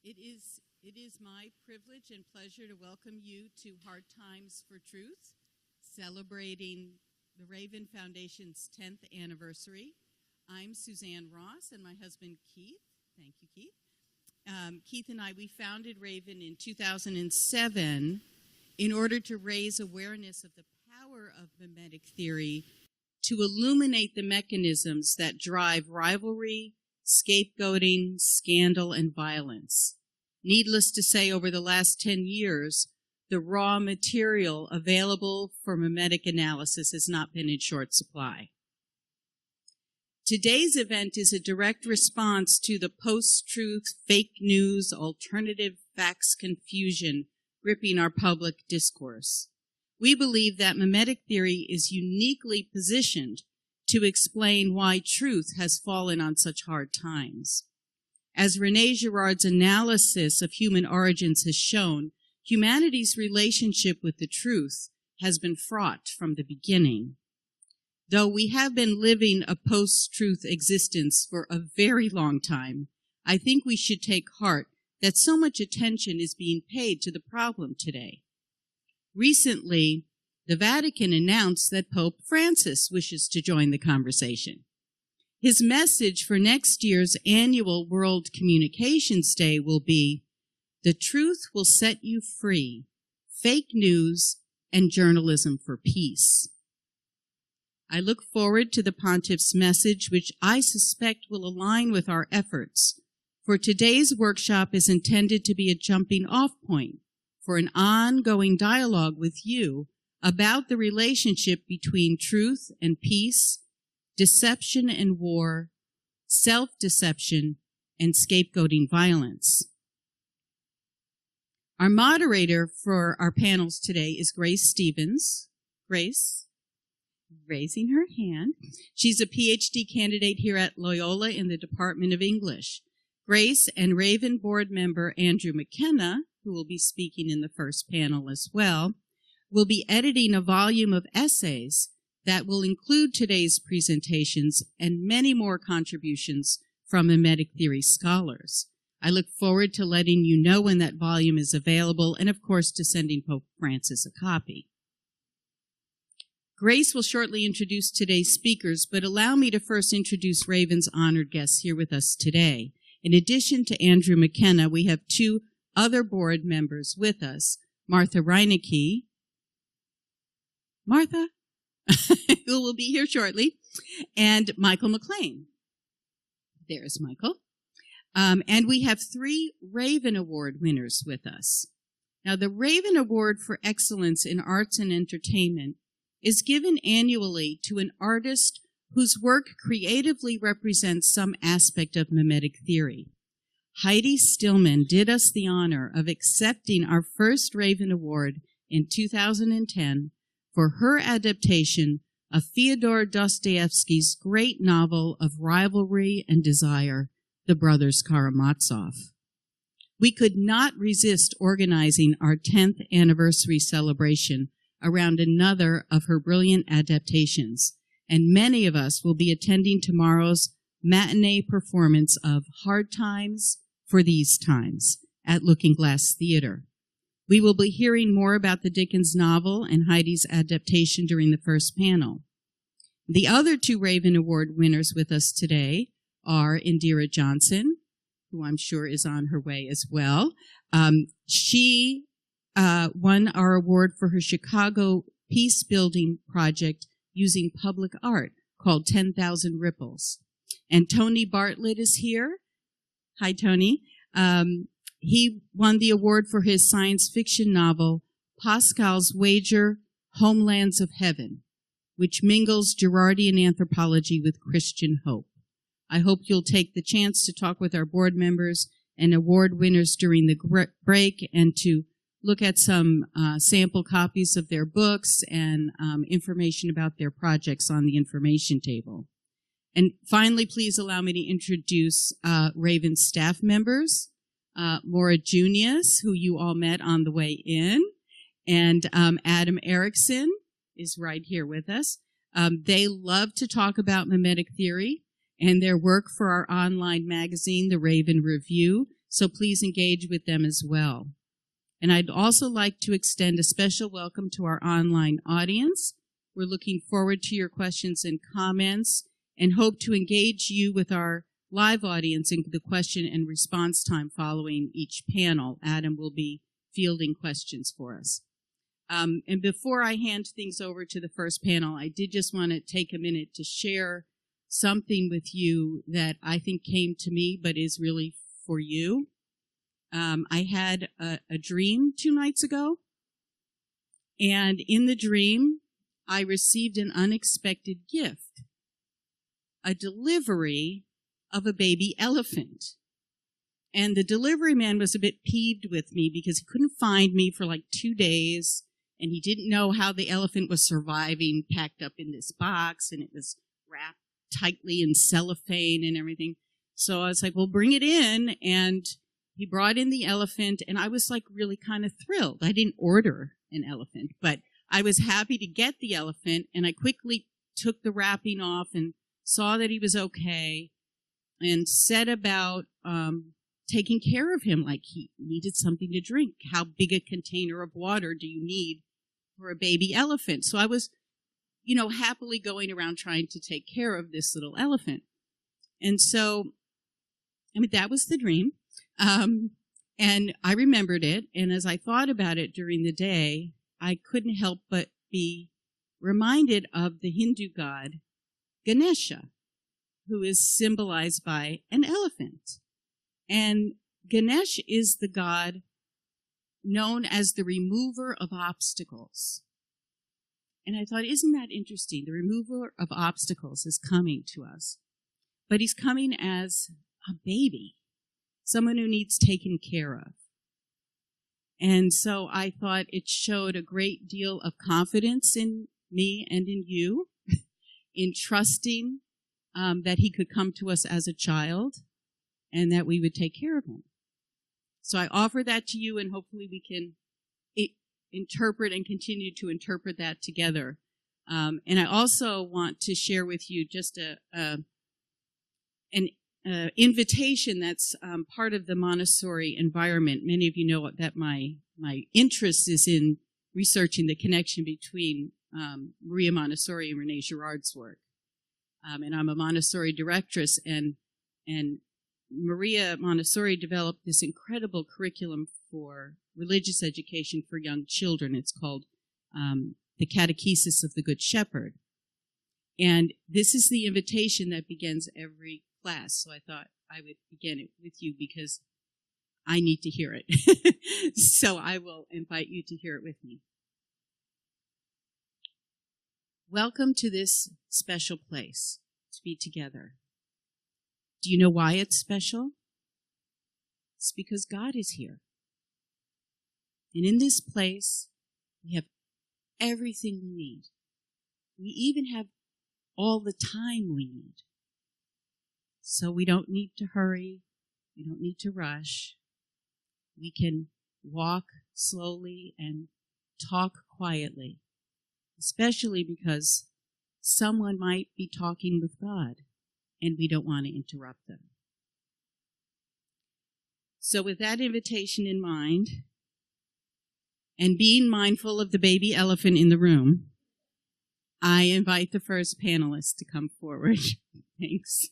It is my privilege and pleasure to welcome you to Hard Times for Truth, celebrating the Raven Foundation's 10th anniversary. I'm Suzanne Ross and my husband Keith. Thank you, Keith. Keith and I, we founded Raven in 2007 in order to raise awareness of the power of mimetic theory to illuminate the mechanisms that drive rivalry, scapegoating, scandal, and violence. Needless to say, over the last 10 years, the raw material available for mimetic analysis has not been in short supply. Today's event is a direct response to the post-truth, fake news, alternative facts confusion gripping our public discourse. We believe that mimetic theory is uniquely positioned to explain why truth has fallen on such hard times. As René Girard's analysis of human origins has shown, humanity's relationship with the truth has been fraught from the beginning. Though we have been living a post-truth existence for a very long time, I think we should take heart that so much attention is being paid to the problem today. Recently, the Vatican announced that Pope Francis wishes to join the conversation. His message for next year's annual World Communications Day will be, "The truth will set you free, fake news and journalism for peace." I look forward to the Pontiff's message, which I suspect will align with our efforts, for today's workshop is intended to be a jumping-off point for an ongoing dialogue with you about the relationship between truth and peace, deception and war, self-deception, and scapegoating violence. Our moderator for our panels today is Grace Stevens. Grace, raising her hand. She's a PhD candidate here at Loyola in the Department of English. Grace and Raven board member Andrew McKenna, who will be speaking in the first panel as well, will be editing a volume of essays that will include today's presentations and many more contributions from mimetic theory scholars. I look forward to letting you know when that volume is available and, of course, to sending Pope Francis a copy. Grace will shortly introduce today's speakers, but allow me to first introduce Raven's honored guests here with us today. In addition to Andrew McKenna, we have two other board members with us, Martha Reinecke, who will be here shortly, and Michael McLean. There's Michael. And we have three Raven Award winners with us. Now, the Raven Award for Excellence in Arts and Entertainment is given annually to an artist whose work creatively represents some aspect of mimetic theory. Heidi Stillman did us the honor of accepting our first Raven Award in 2010 for her adaptation of Fyodor Dostoevsky's great novel of rivalry and desire, The Brothers Karamazov. We could not resist organizing our 10th anniversary celebration around another of her brilliant adaptations, and many of us will be attending tomorrow's matinee performance of Hard Times for These Times at Looking Glass Theater. We will be hearing more about the Dickens novel and Heidi's adaptation during the first panel. The other two Raven Award winners with us today are Indira Johnson, who I'm sure is on her way as well. She won our award for her Chicago peace-building project using public art called 10,000 Ripples. And Tony Bartlett is here. Hi, Tony. He won the award for his science fiction novel, Pascal's Wager, Homelands of Heaven, which mingles Girardian anthropology with Christian hope. I hope you'll take the chance to talk with our board members and award winners during the break and to look at some sample copies of their books and information about their projects on the information table. And finally, please allow me to introduce Raven's staff members, Maura Junius, who you all met on the way in, and Adam Erickson is right here with us. They love to talk about mimetic theory, and their work for our online magazine, The Raven Review, so please engage with them as well. And I'd also like to extend a special welcome to our online audience. We're looking forward to your questions and comments and hope to engage you with our live audience in the question and response time following each panel. Adam will be fielding questions for us. And before I hand things over to the first panel, I did just want to take a minute to share something with you that I think came to me but is really for you. I had a dream 2 nights ago, and in the dream, I received an unexpected gift, a delivery of a baby elephant. And the delivery man was a bit peeved with me because he couldn't find me for like 2 days, and he didn't know how the elephant was surviving packed up in this box, and it was wrapped tightly in cellophane and everything. So I was like, well, bring it in, and he brought in the elephant, and I was like really kind of thrilled. I didn't order an elephant, but I was happy to get the elephant, and I quickly took the wrapping off and saw that he was okay and set about taking care of him like he needed something to drink. How big a container of water do you need for a baby elephant? So I was, happily going around trying to take care of this little elephant. And so, that was the dream. And I remembered it, and as I thought about it during the day, I couldn't help but be reminded of the Hindu god Ganesha, who is symbolized by an elephant. And Ganesh is the god known as the remover of obstacles. And I thought, isn't that interesting? The remover of obstacles is coming to us. But he's coming as a baby, someone who needs taken care of. And so I thought it showed a great deal of confidence in me and in you, in trusting that he could come to us as a child and that we would take care of him. So I offer that to you, and hopefully we can interpret and continue to interpret that together. And I also want to share with you just an invitation that's part of the Montessori environment. Many of you know that my interest is in researching the connection between Maria Montessori and Renee Girard's work. And I'm a Montessori directress, and Maria Montessori developed this incredible curriculum for religious education for young children. It's called the Catechesis of the Good Shepherd. And this is the invitation that begins every class. So I thought I would begin it with you because I need to hear it. So I will invite you to hear it with me. Welcome to this special place to be together. Do you know why it's special? It's because God is here. And in this place, we have everything we need. We even have all the time we need. So we don't need to hurry. We don't need to rush. We can walk slowly and talk quietly, especially because someone might be talking with God and we don't want to interrupt them. So with that invitation in mind, and being mindful of the baby elephant in the room, I invite the first panelist to come forward. Thanks.